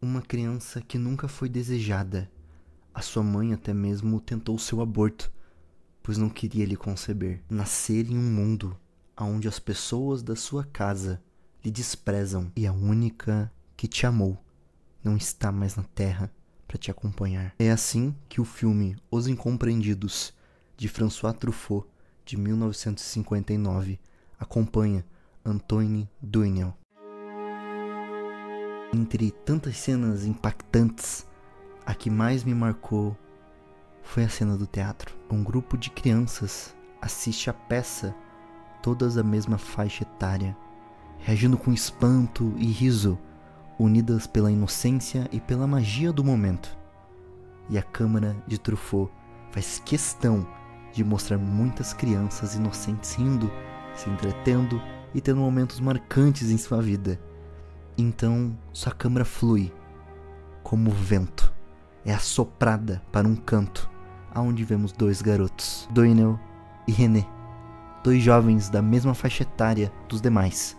Uma criança que nunca foi desejada. A sua mãe até mesmo tentou seu aborto, pois não queria lhe conceber. Nascer em um mundo onde as pessoas da sua casa lhe desprezam e a única que te amou não está mais na terra para te acompanhar. É assim que o filme Os Incompreendidos, de François Truffaut, de 1959, acompanha Antoine Doinel. Entre tantas cenas impactantes, a que mais me marcou foi a cena do teatro. Um grupo de crianças assiste a peça, todas da mesma faixa etária, reagindo com espanto e riso, unidas pela inocência e pela magia do momento. E a câmera de Truffaut faz questão de mostrar muitas crianças inocentes rindo, se entretendo e tendo momentos marcantes em sua vida. Então, sua câmera flui como o vento, é assoprada para um canto, aonde vemos dois garotos, Doinel e René, dois jovens da mesma faixa etária dos demais,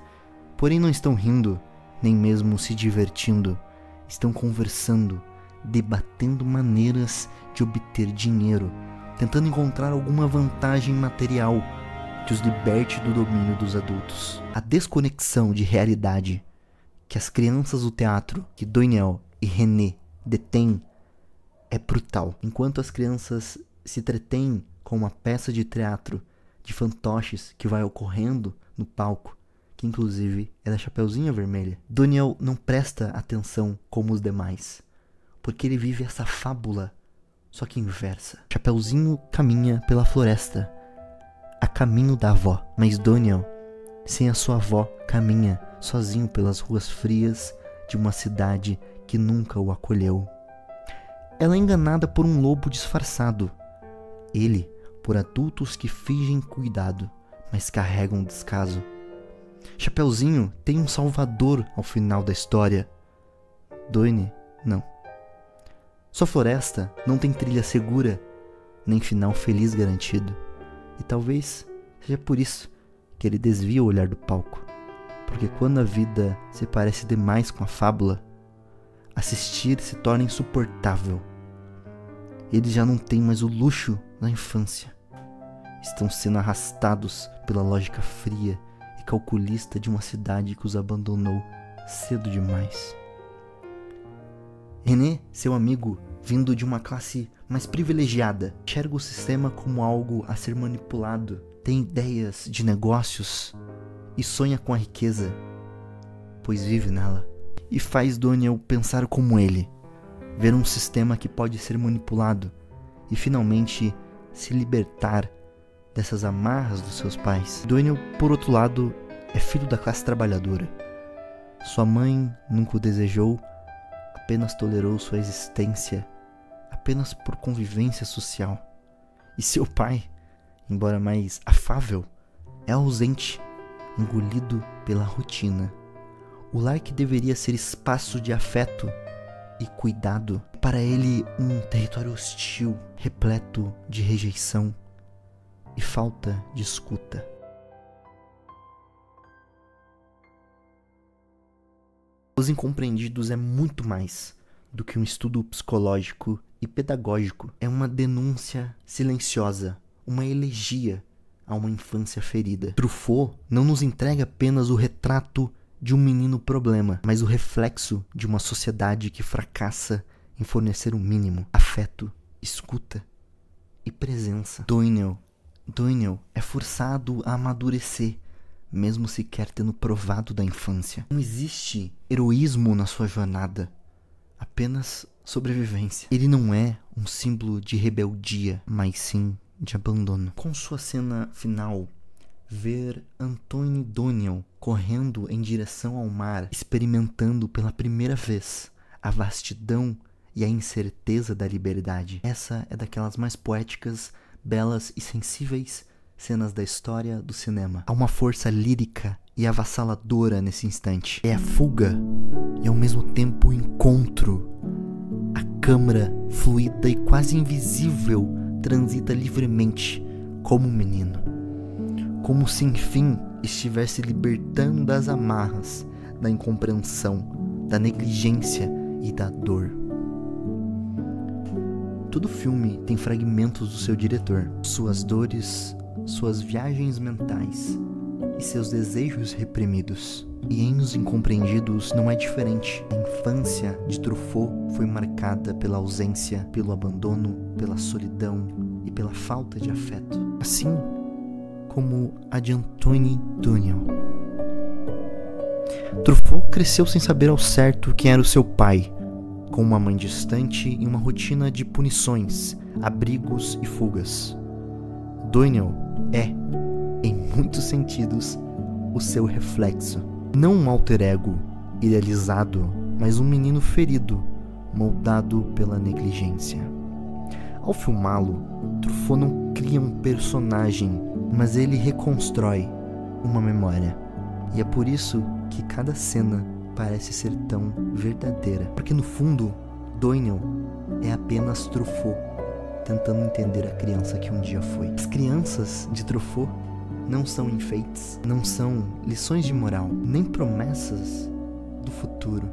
porém não estão rindo, nem mesmo se divertindo, estão conversando, debatendo maneiras de obter dinheiro, tentando encontrar alguma vantagem material que os liberte do domínio dos adultos. A desconexão de realidade que as crianças do teatro, que Doinel e René detêm, é brutal. Enquanto as crianças se entretêm com uma peça de teatro de fantoches que vai ocorrendo no palco, que inclusive é da Chapeuzinho Vermelha, Doinel não presta atenção como os demais, porque ele vive essa fábula, só que inversa. Chapeuzinho caminha pela floresta, a caminho da avó, mas Doinel, sem a sua avó, caminha sozinho pelas ruas frias de uma cidade que nunca o acolheu. Ela é enganada por um lobo disfarçado, ele por adultos que fingem cuidado, mas carregam descaso. Chapeuzinho tem um salvador ao final da história, Doine não. Sua floresta não tem trilha segura, nem final feliz garantido, e talvez seja por isso que ele desvia o olhar do palco, porque quando a vida se parece demais com a fábula, assistir se torna insuportável. Eles já não têm mais o luxo da infância. Estão sendo arrastados pela lógica fria e calculista de uma cidade que os abandonou cedo demais. René, seu amigo, vindo de uma classe mais privilegiada, enxerga o sistema como algo a ser manipulado, tem ideias de negócios e sonha com a riqueza, pois vive nela. E faz Doinel pensar como ele, ver um sistema que pode ser manipulado e finalmente se libertar dessas amarras dos seus pais. Doinel, por outro lado, é filho da classe trabalhadora. Sua mãe nunca o desejou, apenas tolerou sua existência apenas por convivência social. E seu pai, embora mais afável, é ausente, engolido pela rotina. O lar que deveria ser espaço de afeto e cuidado, para ele um território hostil, repleto de rejeição e falta de escuta. Os Incompreendidos é muito mais do que um estudo psicológico e pedagógico. É uma denúncia silenciosa, uma elegia a uma infância ferida. Truffaut não nos entrega apenas o retrato de um menino problema, mas o reflexo de uma sociedade que fracassa em fornecer o mínimo: afeto, escuta e presença. Doinel é forçado a amadurecer, mesmo sequer tendo provado da infância. Não existe heroísmo na sua jornada, apenas sobrevivência. Ele não é um símbolo de rebeldia, mas sim de abandono. Com sua cena final, ver Antoine Doinel correndo em direção ao mar, experimentando pela primeira vez a vastidão e a incerteza da liberdade. Essa é daquelas mais poéticas, belas e sensíveis cenas da história do cinema. Há uma força lírica e avassaladora nesse instante. É a fuga e ao mesmo tempo o encontro. A câmera, fluida e quase invisível, transita livremente como um menino, como se enfim estivesse libertando das amarras, da incompreensão, da negligência e da dor. Todo filme tem fragmentos do seu diretor, suas dores, suas viagens mentais e seus desejos reprimidos. E em Os Incompreendidos não é diferente. A infância de Truffaut foi marcada pela ausência, pelo abandono, pela solidão e pela falta de afeto. Assim como a de Antoine Doinel. Truffaut cresceu sem saber ao certo quem era o seu pai, com uma mãe distante e uma rotina de punições, abrigos e fugas. Doinel é, em muitos sentidos, o seu reflexo. Não um alter ego idealizado, mas um menino ferido, moldado pela negligência. Ao filmá-lo, Truffaut não cria um personagem, mas ele reconstrói uma memória. E é por isso que cada cena parece ser tão verdadeira. Porque no fundo, Doinel é apenas Truffaut tentando entender a criança que um dia foi. As crianças de Truffaut não são enfeites, não são lições de moral, nem promessas do futuro,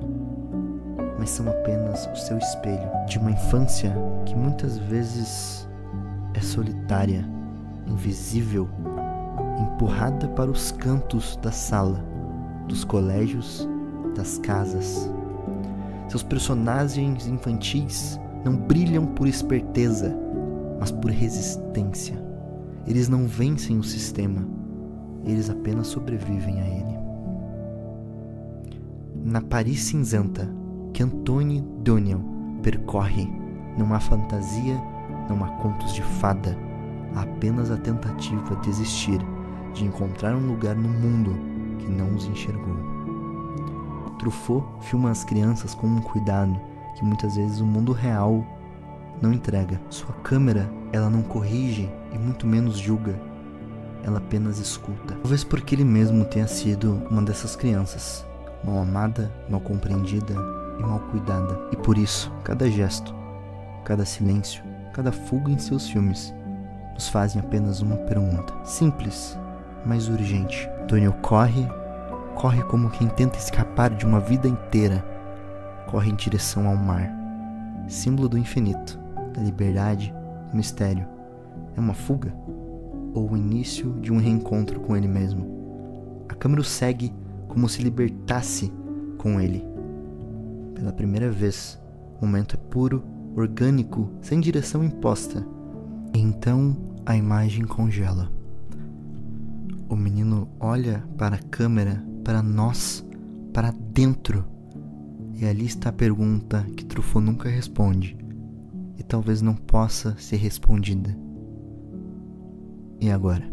mas são apenas o seu espelho de uma infância que muitas vezes é solitária, invisível, empurrada para os cantos da sala, dos colégios, das casas. Seus personagens infantis não brilham por esperteza, mas por resistência. Eles não vencem o sistema, eles apenas sobrevivem a ele. Na Paris cinzenta que Antoine Doinel percorre, não há fantasia, não há contos de fada, há apenas a tentativa de existir, de encontrar um lugar no mundo que não os enxergou. Truffaut filma as crianças com um cuidado que muitas vezes o mundo real não entrega. Sua câmera, ela não corrige e muito menos julga, ela apenas escuta. Talvez porque ele mesmo tenha sido uma dessas crianças, mal amada, mal compreendida e mal cuidada. E por isso, cada gesto, cada silêncio, cada fuga em seus filmes nos fazem apenas uma pergunta, simples, mas urgente. Doinel corre como quem tenta escapar de uma vida inteira, corre em direção ao mar, símbolo do infinito, da liberdade, do mistério. É uma fuga ou o início de um reencontro com ele mesmo? A câmera o segue como se libertasse com ele. Pela primeira vez, o momento é puro, orgânico, sem direção imposta. E então a imagem congela. O menino olha para a câmera, para nós, para dentro. E ali está a pergunta que Truffaut nunca responde e talvez não possa ser respondida. E agora?